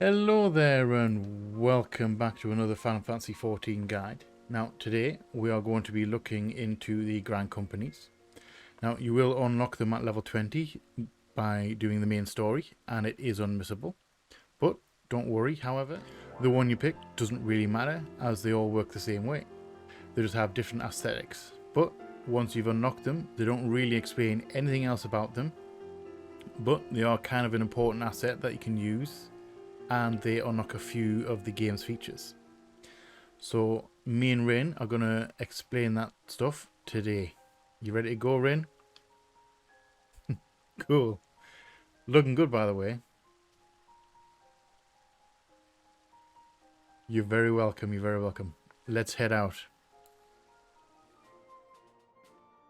Hello there and welcome back to another Final Fantasy XIV guide. Now today we are going to be looking into the Grand Companies. Now you will unlock them at level 20 by doing the main story and it is unmissable. But don't worry, however, the one you pick doesn't really matter as they all work the same way. They just have different aesthetics. But once you've unlocked them, they don't really explain anything else about them. But they are kind of an important asset that you can use, and they unlock a few of the game's features. So me and Rin are going to explain that stuff today. You ready to go, Rin? Cool. Looking good, by the way. You're very welcome, you're very welcome. Let's head out.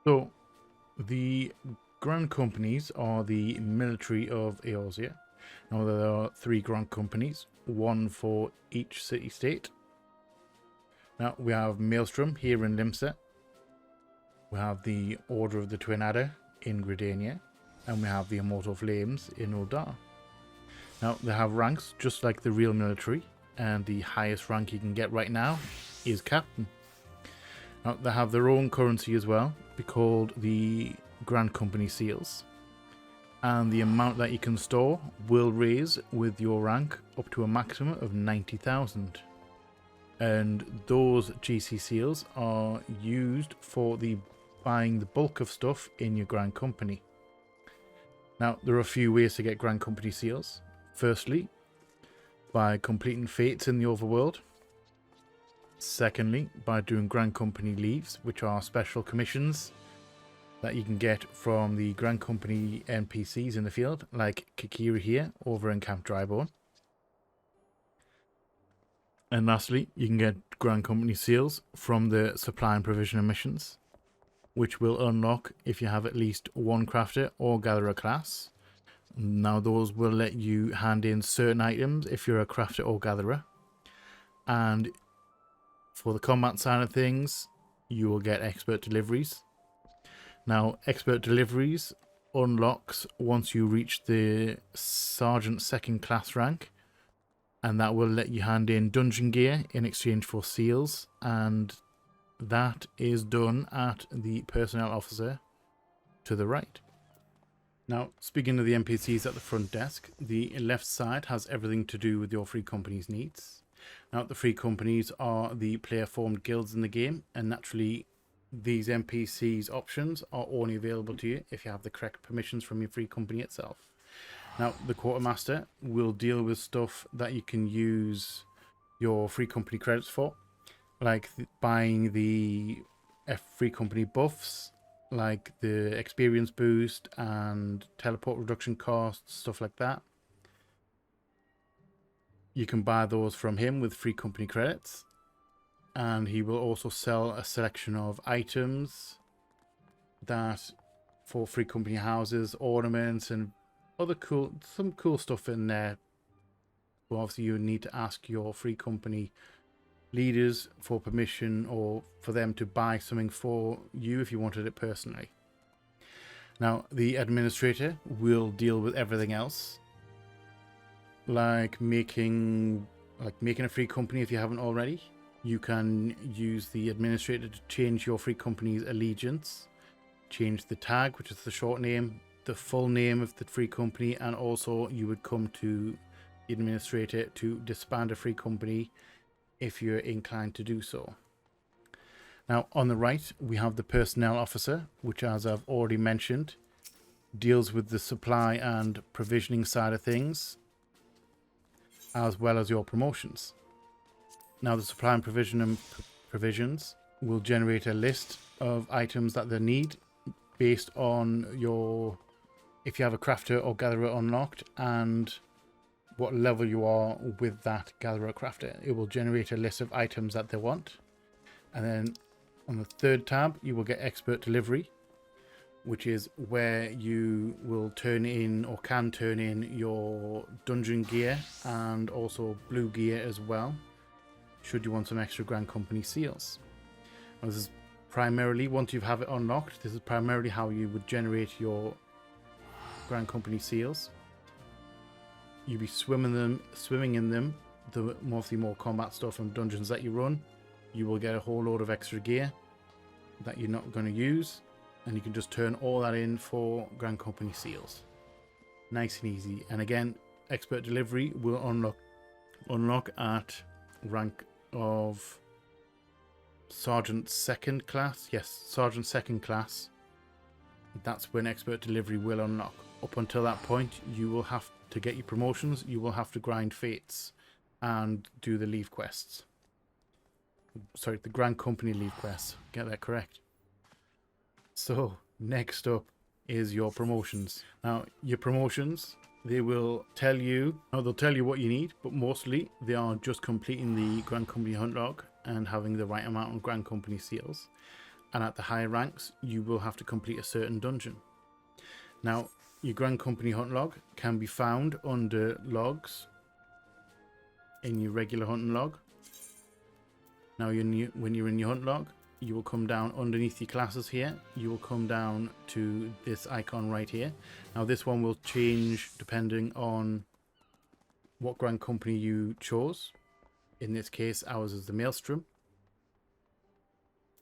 So, the Grand Companies are the military of Eorzea. Now there are 3 Grand Companies, one for each city-state. Now we have Maelstrom here in Limsa. We have the Order of the Twin Adder in Gridania. And we have the Immortal Flames in Uldar. Now they have ranks just like the real military, and the highest rank you can get right now is Captain. Now they have their own currency as well, be called the Grand Company Seals. And the amount that you can store will raise with your rank up to a maximum of 90,000. And those GC seals are used for buying the bulk of stuff in your Grand Company. Now, there are a few ways to get Grand Company seals. Firstly, by completing fates in the overworld. Secondly, by doing Grand Company leaves, which are special commissions that you can get from the Grand Company NPCs in the field, like Kikira here over in Camp Drybone. And lastly, you can get Grand Company seals from the supply and provision missions, which will unlock if you have at least one crafter or gatherer class. Now those will let you hand in certain items if you're a crafter or gatherer. And for the combat side of things, you will get expert deliveries. Now, expert deliveries unlocks once you reach the Sergeant 2nd class rank, and that will let you hand in dungeon gear in exchange for seals, and that is done at the personnel officer to the right. Now, speaking of the NPCs at the front desk, the left side has everything to do with your free company's needs. Now, the free companies are the player-formed guilds in the game, and naturally, these NPCs options are only available to you if you have the correct permissions from your free company itself. Now, the Quartermaster will deal with stuff that you can use your free company credits for, like buying the free company buffs, like the experience boost and teleport reduction costs, stuff like that. You can buy those from him with free company credits. And he will also sell a selection of items that for free company houses, ornaments, and other some cool stuff in there. Well, obviously you need to ask your free company leaders for permission or for them to buy something for you if you wanted it personally. Now, the administrator will deal with everything else, like making a free company if you haven't already. You can use the administrator to change your free company's allegiance, change the tag, which is the short name, the full name of the free company, and also you would come to the administrator to disband a free company if you're inclined to do so. Now, on the right, we have the personnel officer, which, as I've already mentioned, deals with the supply and provisioning side of things, as well as your promotions. Now, the supply and provisions will generate a list of items that they need based on if you have a crafter or gatherer unlocked and what level you are with that gatherer crafter. It will generate a list of items that they want. And then on the third tab, you will get expert delivery, which is where you will turn in or can turn in your dungeon gear and also blue gear as well, should you want some extra Grand Company seals. And this is primarily, once you have it unlocked, this is primarily how you would generate your Grand Company seals. you'll be swimming in them. The mostly more combat stuff and dungeons that you run, you will get a whole load of extra gear that you're not going to use, and you can just turn all that in for Grand Company seals. Nice and easy. And again, expert delivery will unlock at rank of Sergeant second class. Yes, Sergeant second class. That's when expert delivery will unlock. Up until that point, you will have to get your promotions. You will have to grind fates and do the leave quests. Sorry, the Grand Company leave quests. Get that correct. So next up is your promotions. Now, your promotions, they will tell you, they'll tell you what you need, but mostly they are just completing the Grand Company hunt log and having the right amount of Grand Company seals. And at the higher ranks, you will have to complete a certain dungeon. Now, your Grand Company hunt log can be found under logs in your regular hunting log. Now, when you're in your hunt log, you will come down underneath your classes here. You will come down to this icon right here. Now, this one will change depending on what Grand Company you chose. In this case, ours is the Maelstrom.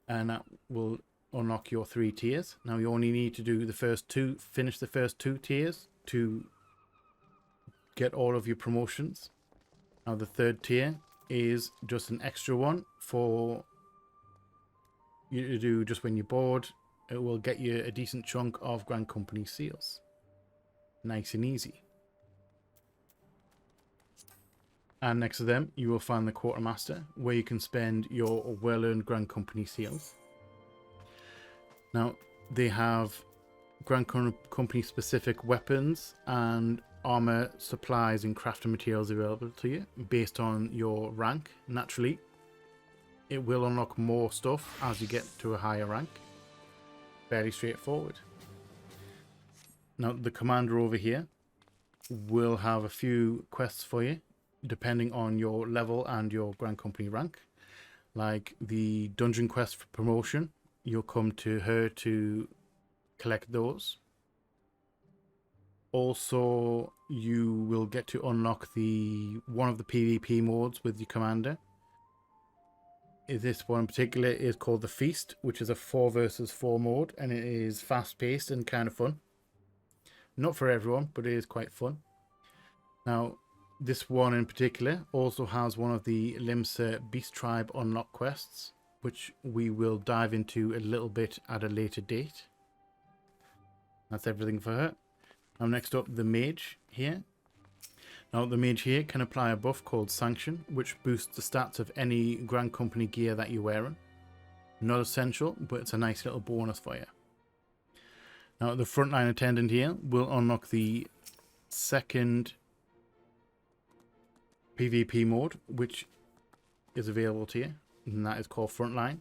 And that will unlock your 3 tiers. Now, you only need to do the first 2, finish the first 2 tiers to get all of your promotions. Now, the 3rd tier is just an extra one for you to do just when you're bored. It will get you a decent chunk of Grand Company seals. Nice and easy. And next to them, you will find the Quartermaster, where you can spend your well-earned Grand Company seals. Now, they have Grand Company specific weapons and armor supplies and crafting materials available to you based on your rank. Naturally, it will unlock more stuff as you get to a higher rank. Fairly straightforward. Now, the commander over here will have a few quests for you depending on your level and your Grand Company rank. Like the dungeon quest for promotion, you'll come to her to collect those. Also, you will get to unlock one of the PvP modes with your commander. This one in particular is called the Feast, which is a 4 versus 4 mode, and it is fast paced and kind of fun. Not for everyone, but it is quite fun. Now, this one in particular also has one of the Limsa Beast Tribe unlock quests, which we will dive into a little bit at a later date. That's everything for her. Now, next up, the Mage here. Now, the Mage here can apply a buff called Sanction, which boosts the stats of any Grand Company gear that you're wearing. Not essential, but it's a nice little bonus for you. Now, the Frontline Attendant here will unlock the 2nd PvP mode, which is available to you, and that is called Frontline.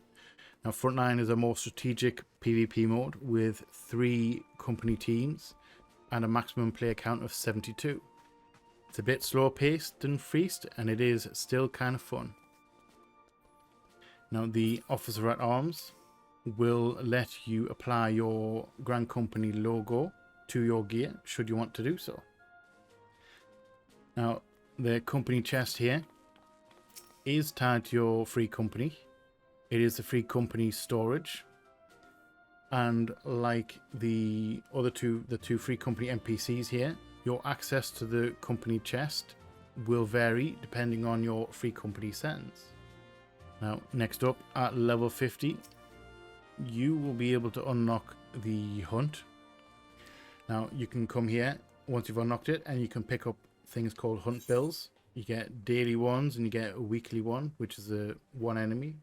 Now, Frontline is a more strategic PvP mode with 3 company teams and a maximum player count of 72. It's a bit slower paced than Feast, and it is still kind of fun. Now, the Officer at Arms will let you apply your Grand Company logo to your gear should you want to do so. Now, the company chest here is tied to your free company. It is the free company storage, and like the two free company NPCs here, your access to the company chest will vary depending on your free company settings. Now, next up at level 50, you will be able to unlock the hunt. Now, you can come here once you've unlocked it, and you can pick up things called hunt bills. You get daily ones and you get a weekly one, which is a 1 enemy.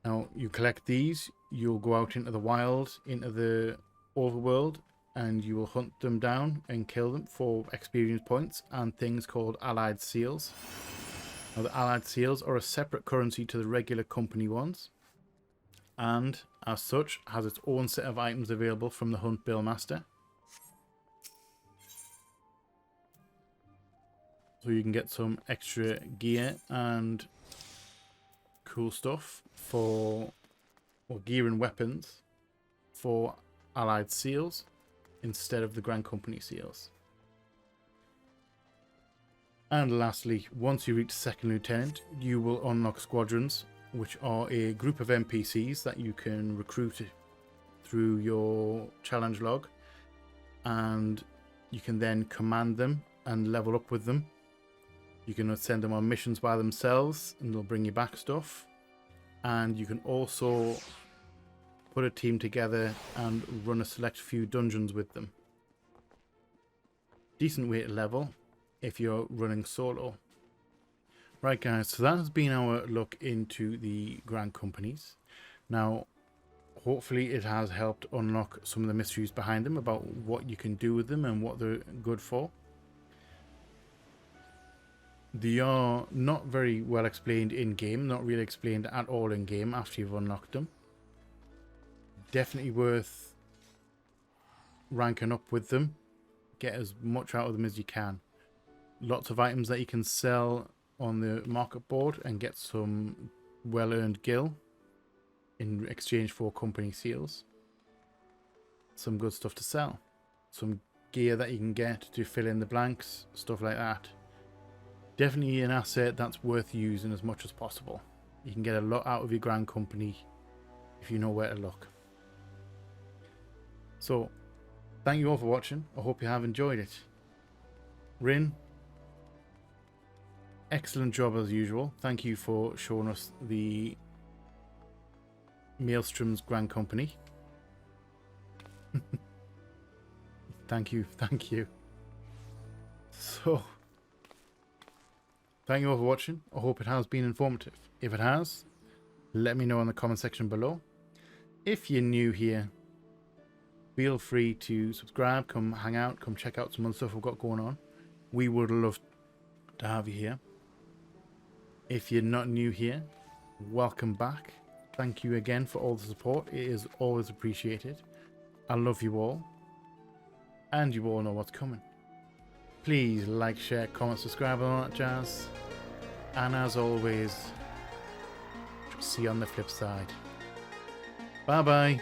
Now, you collect these, you'll go out into the wild, into the overworld, and you will hunt them down and kill them for experience points and things called allied seals. Now, the allied seals are a separate currency to the regular company ones, and as such has its own set of items available from the Hunt Bill Master. So you can get some extra gear and cool stuff or gear and weapons for allied seals instead of the Grand Company seals. And lastly, once you reach second lieutenant, you will unlock Squadrons, which are a group of NPCs that you can recruit through your challenge log, and you can then command them and level up with them. You can send them on missions by themselves and they'll bring you back stuff, and you can also put a team together and run a select few dungeons with them. Decent way to level if you're running solo. Right guys, so that has been our look into the Grand Companies. Now hopefully it has helped unlock some of the mysteries behind them about what you can do with them and what they're good for. They are not very well explained in game, not really explained at all in game after you've unlocked them. Definitely worth ranking up with them. Get as much out of them as you can. Lots of items that you can sell on the market board and get some well-earned gil in exchange for company seals. Some good stuff to sell. Some gear that you can get to fill in the blanks, stuff like that. Definitely an asset that's worth using as much as possible. You can get a lot out of your Grand Company if you know where to look. So, thank you all for watching. I hope you have enjoyed it. Rin, excellent job as usual. Thank you for showing us the Maelstrom's Grand Company. Thank you. So, thank you all for watching. I hope it has been informative. If it has, let me know in the comment section below. If you're new here, feel free to subscribe, come hang out, come check out some other stuff we've got going on. We would love to have you here. If you're not new here, welcome back. Thank you again for all the support. It is always appreciated. I love you all. And you all know what's coming. Please like, share, comment, subscribe, and all that jazz. And as always, see you on the flip side. Bye bye.